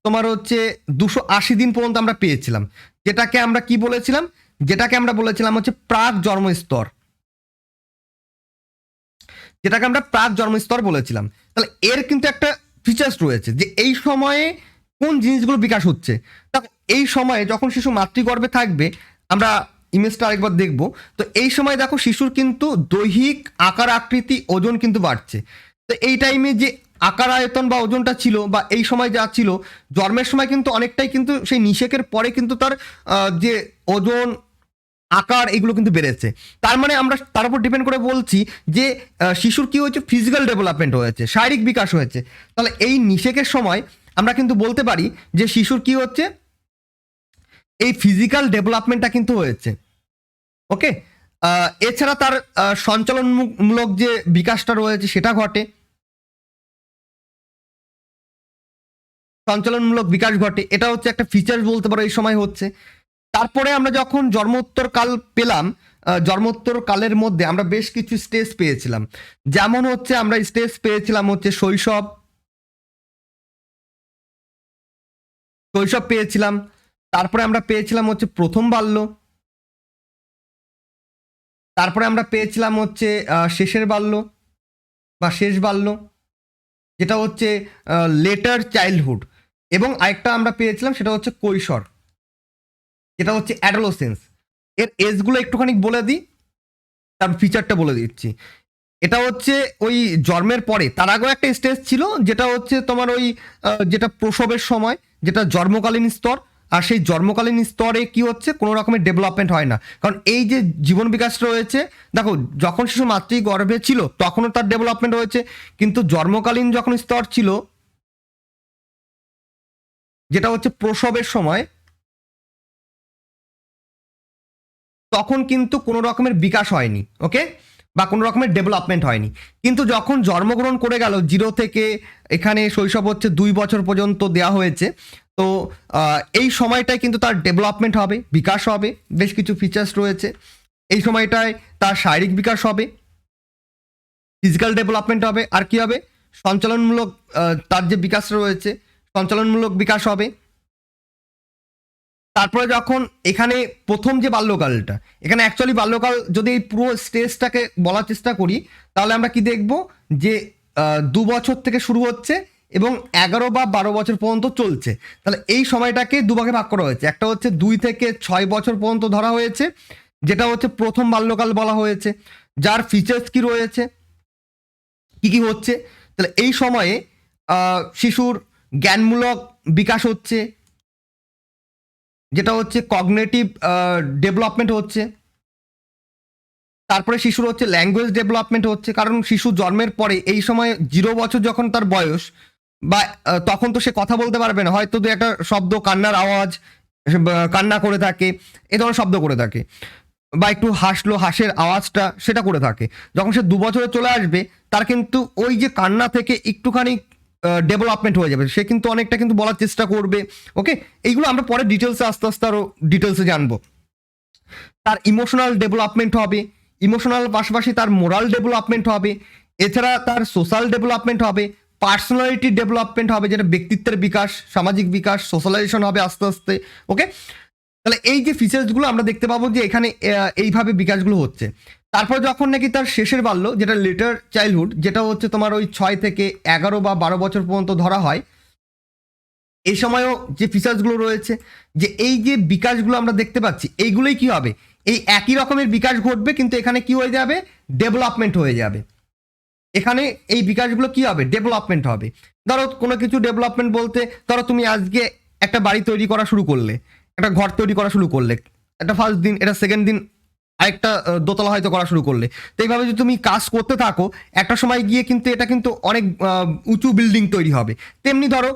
তোমার হচ্ছে 280 দিন পর্যন্ত আমরা পেয়েছিলাম, যেটাকে আমরা কি বলেছিলাম, যেটাকে আমরা বলেছিলাম হচ্ছে প্রাক জন্মস্তর, যেটাকে আমরা প্রাক জন্মস্তর বলেছিলাম। তাহলে এর কিন্তু একটা ফিচার্স রয়েছে যে এই সময়ে কোন জিনিসগুলো বিকাশ হচ্ছে। দেখো এই সময়ে যখন শিশু মাতৃগর্ভে থাকবে, আমরা ইমেজটা আরেকবার দেখব, তো এই সময় দেখো শিশুর কিন্তু দৈহিক আকার আকৃতি ওজন কিন্তু বাড়ছে। তো এই টাইমে যে আকার আয়তন বা ওজনটা ছিল বা এই সময় যা ছিল, জন্মের সময় কিন্তু অনেকটাই কিন্তু সেই নিষেকের পরে কিন্তু তার যে ওজন আকার এগুলো কিন্তু বেড়েছে। তার মানে আমরা তার উপর ডিপেন্ড করে বলছি যে শিশুর কি হয়েছে, ফিজিক্যাল ডেভেলপমেন্ট হয়েছে, শারীরিক বিকাশ হয়েছে। তাহলে এই নিষেকের সময় আমরা কিন্তু বলতে পারি যে শিশুর কি হচ্ছে, এই ফিজিক্যাল ডেভেলপমেন্টটা কিন্তু হয়েছে। ওকে, এছাড়া তার সঞ্চালনমূলক যে বিকাশটা রয়েছে সেটা ঘটে, সঞ্চালনমূলক বিকাশ ঘটে, এটা হচ্ছে একটা ফিচার বলতে পারো এই সময় হচ্ছে। তারপরে আমরা যখন জন্মোত্তর কাল পেলাম, জন্মোত্তর কালের মধ্যে আমরা বেশ কিছু স্টেজ পেয়েছিলাম। যেমন হচ্ছে আমরা স্টেজ পেয়েছিলাম হচ্ছে শৈশব, শৈশব পেয়েছিলাম। তারপরে আমরা পেয়েছিলাম হচ্ছে প্রথম বাল্য, তারপরে আমরা পেয়েছিলাম হচ্ছে শেষের বাল্য বা শেষ বাল্য, যেটা হচ্ছে লেটার চাইল্ডহুড, এবং আরেকটা আমরা পেয়েছিলাম সেটা হচ্ছে কৈশোর, যেটা হচ্ছে অ্যাডোলসেন্স। এর এজগুলো একটুখানি বলে দিই, তার ফিচারটা বলে দিচ্ছি। এটা হচ্ছে ওই জন্মের পরে, তার আগেও একটা স্টেজ ছিল যেটা হচ্ছে তোমার ওই যেটা প্রসবের সময়, যেটা জন্মকালীন স্তর। আর সেই জন্মকালীন স্তরে কি হচ্ছে, কোনো রকমের ডেভেলপমেন্ট হয় না, কারণ এই যে জীবন বিকাশটা রয়েছে, দেখো যখন শিশু মাতৃগর্ভে ছিল তখনও তার ডেভেলপমেন্ট হয়েছে, কিন্তু জন্মকালীন যখন স্তর ছিল, যেটা হচ্ছে প্রসবের সময়, তখন কিন্তু কোনো রকমের বিকাশ হয়নি, ওকে, বা কোনো রকমের ডেভেলপমেন্ট হয়নি। কিন্তু যখন জন্মগ্রহণ করে গেল, 0 থেকে এখানে শৈশব হচ্ছে 2 বছর পর্যন্ত দেওয়া হয়েছে, তো এই সময়টায় কিন্তু তার ডেভেলপমেন্ট হবে, বিকাশ হবে, বেশ কিছু ফিচার্স রয়েছে। এই সময়টায় তার শারীরিক বিকাশ হবে, ফিজিক্যাল ডেভেলপমেন্ট হবে, আর কি হবে, সঞ্চালনমূলক তার যে বিকাশ রয়েছে, সঞ্চালনমূলক বিকাশ হবে। তারপরে যখন এখানে প্রথম যে বাল্যকালটা, এখানে অ্যাকচুয়ালি বাল্যকাল যদি এই পুরো স্টেজটাকে বলার চেষ্টা করি, তাহলে আমরা কি দেখব যে 2 বছর থেকে শুরু হচ্ছে এবং 11 বা 12 বছর পর্যন্ত চলছে। তাহলে এই সময়টাকে দুভাগে ভাগ করা হয়েছে, একটা হচ্ছে 2 থেকে 6 বছর পর্যন্ত ধরা হয়েছে, যেটা হচ্ছে প্রথম বাল্যকাল বলা হয়েছে, যার ফিচার্স কি রয়েছে, কি কি হচ্ছে। তাহলে এই সময়ে শিশুর জ্ঞানমূলক বিকাশ হচ্ছে, যেটা হচ্ছে কগনেটিভ ডেভেলপমেন্ট হচ্ছে। তারপরে শিশুর হচ্ছে ল্যাঙ্গুয়েজ ডেভেলপমেন্ট হচ্ছে, কারণ শিশু জন্মের পরে এই সময় 0 বছর যখন তার বয়স, বা তখন তো সে কথা বলতে পারবে না, হয়তো দু একটা শব্দ, কান্নার আওয়াজ, কান্না করে থাকে, এ ধরনের শব্দ করে থাকে, বা একটু হাসলো, হাসের আওয়াজটা সেটা করে থাকে। যখন সে 2 বছরে চলে আসবে, তার কিন্তু ওই যে কান্না থেকে একটুখানি ডেভেলপমেন্ট হয়ে যাবে, সে কিন্তু অনেকটা কিন্তু বলার চেষ্টা করবে। ওকে, এইগুলো আমরা পরে ডিটেলসে আস্তে আস্তে আরও ডিটেলসে জানবো। তার ইমোশনাল ডেভেলপমেন্ট হবে, ইমোশনাল পাশাপাশি তার মোরাল ডেভেলপমেন্ট হবে, এছাড়া তার সোশ্যাল ডেভেলপমেন্ট হবে, পার্সোনালিটি ডেভেলপমেন্ট হবে, যেটা ব্যক্তিত্বের বিকাশ, সামাজিক বিকাশ, সোশ্যালাইজেশন হবে আস্তে আস্তে। ওকে, তাহলে এই যে ফিচার্সগুলো আমরা দেখতে পাবো যে এখানে এইভাবে বিকাশগুলো হচ্ছে। তারপর যখন নাকি তার শেষের বাল্য, যেটা লেটার চাইল্ডহুড, যেটা হচ্ছে তোমার ওই 6 থেকে 11 বা 12 বছর পর্যন্ত ধরা হয়, এই সময়ও যে ফিচার্সগুলো রয়েছে, যে এই যে বিকাশগুলো আমরা দেখতে পাচ্ছি, এইগুলোই কি হবে, এই একই রকমের বিকাশ ঘটবে, কিন্তু এখানে কি হয়ে যাবে, ডেভেলপমেন্ট হয়ে যাবে। এখানে এই বিকাশগুলো কি হবে, ডেভেলপমেন্ট হবে। ধরো কোনো কিছু ডেভেলপমেন্ট বলতে, ধরো তুমি আজকে একটা বাড়ি তৈরি করা শুরু করলে, একটা ঘর তৈরি করা শুরু করলে, একটা ফার্স্ট দিন, এটা সেকেন্ড দিন আরেকটা দোতলা হয়তো করা শুরু করলে। তো এইভাবে যদি তুমি কাজ করতে থাকো, একটা সময় গিয়ে কিন্তু এটা কিন্তু অনেক উঁচু বিল্ডিং তৈরি হবে। তেমনি ধরো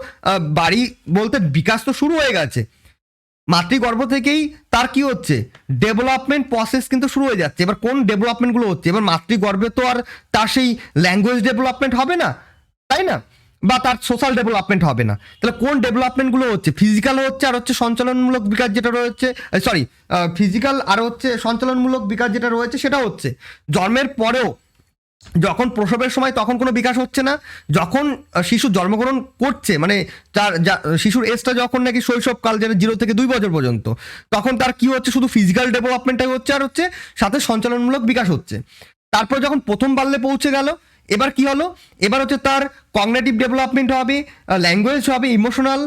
বাড়ি বলতে বিকাশ তো শুরু হয়ে গেছে, মাতৃগর্ভ থেকেই তার কি হচ্ছে, ডেভেলপমেন্ট প্রসেস কিন্তু শুরু হয়ে যাচ্ছে। এবার কোন ডেভেলপমেন্টগুলো হচ্ছে, এবার মাতৃগর্ভে তো আর তার সেই ল্যাঙ্গুয়েজ ডেভেলপমেন্ট হবে না, তাই না, বা তার সোশ্যাল ডেভেলপমেন্ট হবে না। তাহলে কোন ডেভেলপমেন্টগুলো হচ্ছে, ফিজিক্যাল হচ্ছে আর হচ্ছে সঞ্চালনমূলক বিকাশ যেটা রয়েছে, সরি, ফিজিক্যাল আর হচ্ছে সঞ্চালনমূলক বিকাশ যেটা রয়েছে সেটা হচ্ছে জন্মের পরেও যখন প্রসবের সময় তখন কোনো বিকাশ হচ্ছে না, যখন শিশু জন্মগ্রহণ করছে মানে তার শিশুর এজটা যখন নাকি শৈশবকাল, যেটা 0 থেকে 2 বছর পর্যন্ত, তখন তার কি হচ্ছে, শুধু ফিজিক্যাল ডেভেলপমেন্টটাই হচ্ছে আর হচ্ছে সাথে সঞ্চালনমূলক বিকাশ হচ্ছে। তারপর যখন প্রথম বাল্যে পৌঁছে গেল, এবার কি হলো, এবার হচ্ছে তার কগনিটিভ ডেভেলপমেন্ট হবে, ল্যাঙ্গুয়েজ হবে, ইমোশনাল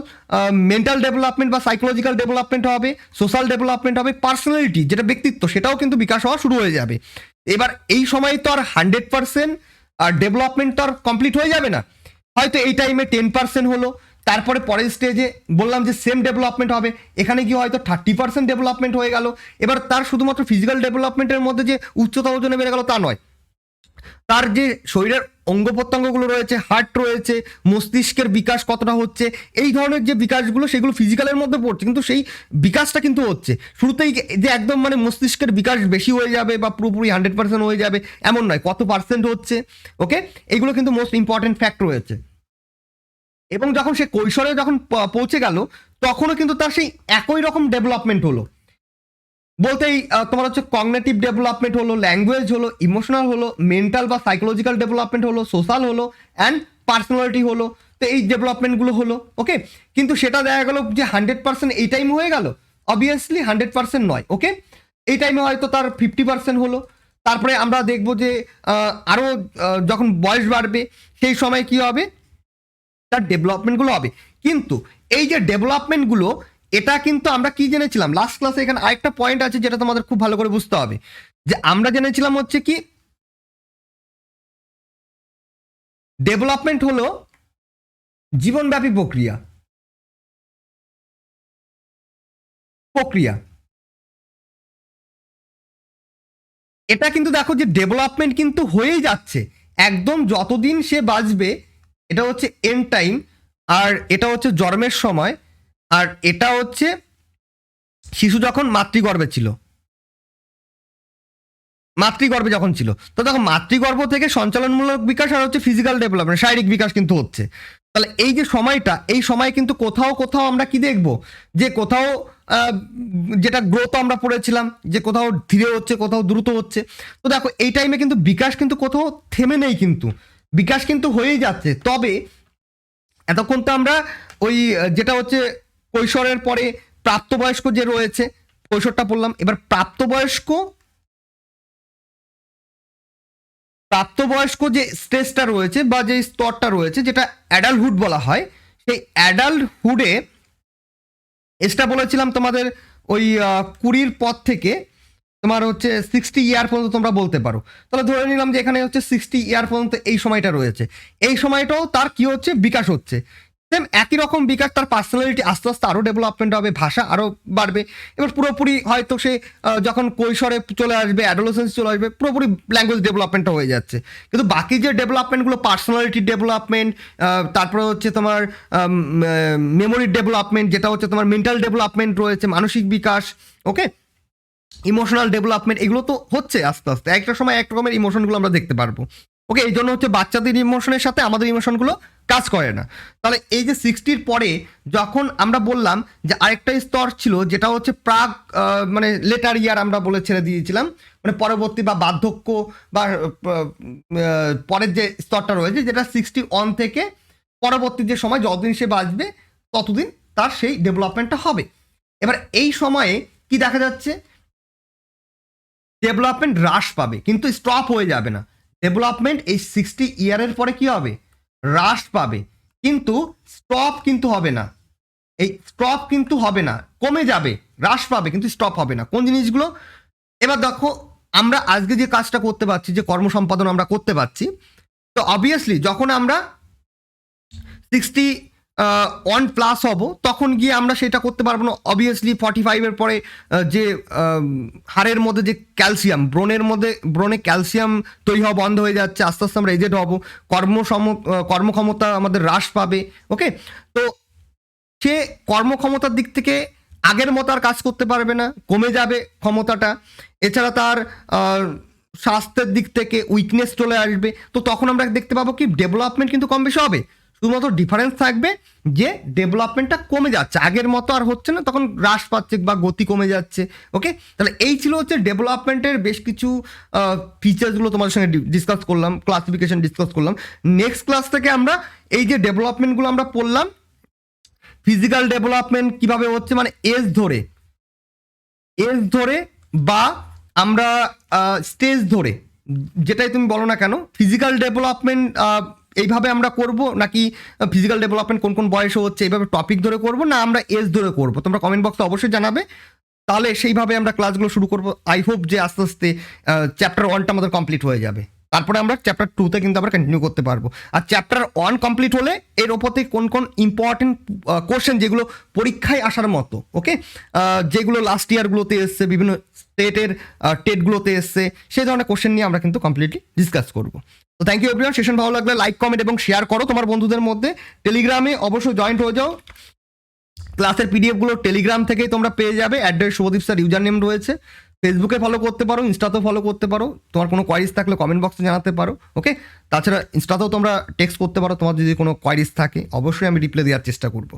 মেন্টাল ডেভেলপমেন্ট বা সাইকোলজিক্যাল ডেভেলপমেন্ট হবে, সোশ্যাল ডেভেলপমেন্ট হবে, পার্সোনালিটি যেটা ব্যক্তিত্ব সেটাও কিন্তু বিকাশ হওয়া শুরু হয়ে যাবে। এবার এই সময় তো আর 100% আর ডেভেলপমেন্ট তো আর কমপ্লিট হয়ে যাবে না, হয়তো এই টাইমে 10% হলো, তারপরে পরের স্টেজে বললাম যে সেম ডেভেলপমেন্ট হবে, এখানে গিয়ে হয়তো 30% ডেভেলপমেন্ট হয়ে গেল। এবার তার শুধুমাত্র ফিজিক্যাল ডেভেলপমেন্টের মধ্যে যে উচ্চতা ওজনে বেড়ে গেল তা নয়, তার যে শরীরের অঙ্গ প্রত্যঙ্গগুলো রয়েছে, হার্ট রয়েছে, মস্তিষ্কের বিকাশ কতটা হচ্ছে, এই ধরনের যে বিকাশগুলো সেগুলো ফিজিক্যালের মধ্যে পড়ছে, কিন্তু সেই বিকাশটা কিন্তু হচ্ছে। শুরুতেই যে একদম মানে মস্তিষ্কের বিকাশ বেশি হয়ে যাবে বা পুরোপুরি 100% হয়ে যাবে এমন নয়, কত পার্সেন্ট হচ্ছে, ওকে, এগুলো কিন্তু মোস্ট ইম্পর্টেন্ট ফ্যাক্ট রয়েছে। এবং যখন সে কৈশোরে যখন পৌঁছে গেল, তখনও কিন্তু তার সেই একই রকম ডেভেলপমেন্ট হলো, বলতেই তোমার হচ্ছে কগনিটিভ ডেভেলপমেন্ট হলো, ল্যাঙ্গুয়েজ হলো, ইমোশনাল হলো, মেন্টাল বা সাইকোলজিক্যাল ডেভেলপমেন্ট হলো, সোশ্যাল হলো, অ্যান্ড পার্সোনালিটি হলো। তো এই ডেভেলপমেন্টগুলো হলো, ওকে, কিন্তু সেটা দেখা গেল যে 100% এই টাইম হয়ে গেল, অবভিয়াসলি 100% নয়, ওকে, এই টাইমে হয়তো তার 50% হলো। তারপরে আমরা দেখব যে আরও যখন বয়স বাড়বে সেই সময় কি হবে, তার ডেভেলপমেন্টগুলো হবে। কিন্তু এই যে ডেভেলপমেন্টগুলো, এটা কিন্তু আমরা কি জেনেছিলাম লাস্ট ক্লাসে, এখানে আরেকটা পয়েন্ট আছে যেটা তোমাদের খুব ভালো করে বুঝতে হবে, যে আমরা জেনেছিলাম হচ্ছে কি ডেভেলপমেন্ট হলো জীবনব্যাপী প্রক্রিয়া। এটা কিন্তু দেখো যে ডেভেলপমেন্ট কিন্তু হয়েই যাচ্ছে একদম যতদিন সে বাঁচবে, এটা হচ্ছে এন্ড টাইম, আর এটা হচ্ছে জন্মের সময়, আর এটা হচ্ছে শিশু যখন মাতৃগর্ভে ছিল, মাতৃগর্ভে যখন ছিল। তো দেখো মাতৃগর্ভ থেকে সঞ্চালনমূলক বিকাশ আর হচ্ছে ফিজিক্যাল ডেভেলপমেন্ট, শারীরিক বিকাশ কিন্তু হচ্ছে। তাহলে এই যে সময়টা, এই সময় কিন্তু কোথাও কোথাও আমরা কি দেখব, যে কোথাও যেটা গ্রোথ আমরা পড়েছিলাম যে কোথাও ধীরে হচ্ছে, কোথাও দ্রুত হচ্ছে। তো দেখো এই টাইমে কিন্তু বিকাশ কিন্তু কোথাও থেমে নেই, কিন্তু বিকাশ কিন্তু হয়েই যাচ্ছে। তবে এতক্ষণ তো আমরা ওই যেটা হচ্ছে কৈশোরের পরে প্রাপ্তবয়স্ক যে রয়েছে, কৈশোরটা পড়লাম, এবার প্রাপ্তবয়স্ক যে স্টেজটা রয়েছে বা যে স্তরটা রয়েছে, যেটা অ্যাডাল্টহুড বলা হয়, সেই অ্যাডাল্টহুডে এসটা বলেছিলাম তোমাদের ওই 20 পর থেকে তোমার হচ্ছে 60 ইয়ার পর্যন্ত তোমরা বলতে পারো। তাহলে ধরে নিলাম যে এখানে হচ্ছে 60 ইয়ার পর্যন্ত এই সময়টা রয়েছে, এই সময়টাও তার কি হচ্ছে, বিকাশ হচ্ছে। সেম একই রকম বিকাশ, তার পার্সোনালিটি আস্তে আস্তে আরও ডেভেলপমেন্ট হবে, ভাষা আরও বাড়বে। এবার পুরোপুরি হয়তো সে যখন কৈশোরে চলে আসবে, অ্যাডোলেসেন্স চলে আসবে, পুরোপুরি ল্যাঙ্গুয়েজ ডেভেলপমেন্টটা হয়ে যাচ্ছে। কিন্তু বাকি যে ডেভেলপমেন্টগুলো, পার্সোনালিটি ডেভেলপমেন্ট, তারপরে হচ্ছে তোমার মেমোরি ডেভেলপমেন্ট, যেটা হচ্ছে তোমার মেন্টাল ডেভেলপমেন্ট রয়েছে, মানসিক বিকাশ, ওকে, ইমোশনাল ডেভেলপমেন্ট, এগুলো তো হচ্ছে আস্তে আস্তে, একটা সময় এক রকমের ইমোশনগুলো আমরা দেখতে পারবো, ওকে। এই জন্য হচ্ছে বাচ্চাদের ইমোশনের সাথে আমাদের ইমোশনগুলো কাজ করে না। তাহলে এই যে 60-র পরে যখন আমরা বললাম যে আরেকটা স্তর ছিল, যেটা হচ্ছে প্রাক মানে লেটার ইয়ার আমরা বলে ছেড়ে দিয়েছিলাম, মানে পরবর্তী বা বার্ধক্য বা পরের যে স্তরটা রয়েছে, যেটা 61 থেকে পরবর্তী যে সময় যতদিন সে বাঁচবে ততদিন তার সেই ডেভেলপমেন্টটা হবে। এবার এই সময়ে কি দেখা যাচ্ছে, ডেভেলপমেন্ট হ্রাস পাবে কিন্তু স্টপ হয়ে যাবে না। ডেভেলপমেন্ট এই 60 ইয়ারের পরে কি হবে, হ্রাস পাবে, কিন্তু স্টপ কিন্তু হবে না। এই স্টপ কিন্তু হবে না, কমে যাবে, হ্রাস পাবে কিন্তু স্টপ হবে না। কোন জিনিসগুলো, এবার দেখো আমরা আজকে যে কাজটা করতে পারছি, যে কর্ম সম্পাদন আমরা করতে পারছি, তো অবভিয়াসলি যখন আমরা 61+ হব তখন গিয়ে আমরা সেটা করতে পারবো না। অবভিয়াসলি 45-এর পরে যে হাড়ের মধ্যে যে ক্যালসিয়াম, ব্রণে ক্যালসিয়াম তৈরি হওয়া বন্ধ হয়ে যাচ্ছে, আস্তে আস্তে আমরা এজেড হব, কর্মক্ষমতা আমাদের হ্রাস পাবে, ওকে। তো সে কর্মক্ষমতার দিক থেকে আগের মতো আর কাজ করতে পারবে না, কমে যাবে ক্ষমতাটা। এছাড়া তার স্বাস্থ্যের দিক থেকে উইকনেস চলে আসবে। তো তখন আমরা দেখতে পাবো কি ডেভেলপমেন্ট কিন্তু কম বেশি হবে, শুধুমাত্র ডিফারেন্স থাকবে যে ডেভেলপমেন্টটা কমে যাচ্ছে, আগের মতো আর হচ্ছে না, তখন হ্রাস পাচ্ছে বা গতি কমে যাচ্ছে। ওকে, তাহলে এই ছিল হচ্ছে ডেভেলপমেন্টের বেশ কিছু ফিচার্সগুলো তোমাদের সঙ্গে ডিসকাস করলাম, ক্লাসিফিকেশন ডিসকাস করলাম। নেক্সট ক্লাস থেকে আমরা এই যে ডেভেলপমেন্টগুলো আমরা পড়লাম, ফিজিক্যাল ডেভেলপমেন্ট কিভাবে হচ্ছে, মানে এজ ধরে বা আমরা স্টেজ ধরে, যেটাই তুমি বলো না কেন, ফিজিক্যাল ডেভেলপমেন্ট এইভাবে আমরা করব, নাকি ফিজিক্যাল ডেভেলপমেন্ট কোন কোন বয়সে হচ্ছে এইভাবে টপিক ধরে করব, না আমরা এজ ধরে করব, তোমরা কমেন্ট বক্সে অবশ্যই জানাবে। তাহলে সেইভাবে আমরা ক্লাসগুলো শুরু করব। আই হোপ যে আস্তে আস্তে চ্যাপ্টার 1টা আমাদের কমপ্লিট হয়ে যাবে, তারপরে আমরা চ্যাপ্টার 2তে কিন্তু আমরা কন্টিনিউ করতে পারবো। আর চ্যাপ্টার 1 কমপ্লিট হলে এর ওপর থেকে কোন কোন ইম্পর্টেন্ট কোশ্চেন যেগুলো পরীক্ষায় আসার মতো, ওকে, যেগুলো লাস্ট ইয়ারগুলোতে এসছে, বিভিন্ন স্টেটের টেটগুলোতে এসছে, সেই ধরনের কোশ্চেন নিয়ে আমরা কিন্তু কমপ্লিটলি ডিসকাস করবো। তো থ্যাংক ইউ এভরিওয়ান। সেশন ভালো লাগলে লাইক, কমেন্ট এবং শেয়ার করো তোমার বন্ধুদের মধ্যে। টেলিগ্রামে অবশ্যই জয়েন্ট হয়ে যাও, ক্লাসের পিডিএফগুলো টেলিগ্রাম থেকেই তোমরা পেয়ে যাবে। @শুভদীপ স্যার ইউজার নেম রয়েছে। ফেসবুকে ফলো করতে পারো, ইনস্টাতেও ফলো করতে পারো। তোমার কোনো কোয়ারিজ থাকলে কমেন্ট বক্সে জানাতে পারো, ওকে। তাছাড়া ইনস্টাতেও তোমরা টেক্সট করতে পারো, তোমার যদি কোনো কোয়ারিজ থাকে, অবশ্যই আমি রিপ্লাই দেওয়ার চেষ্টা করবো।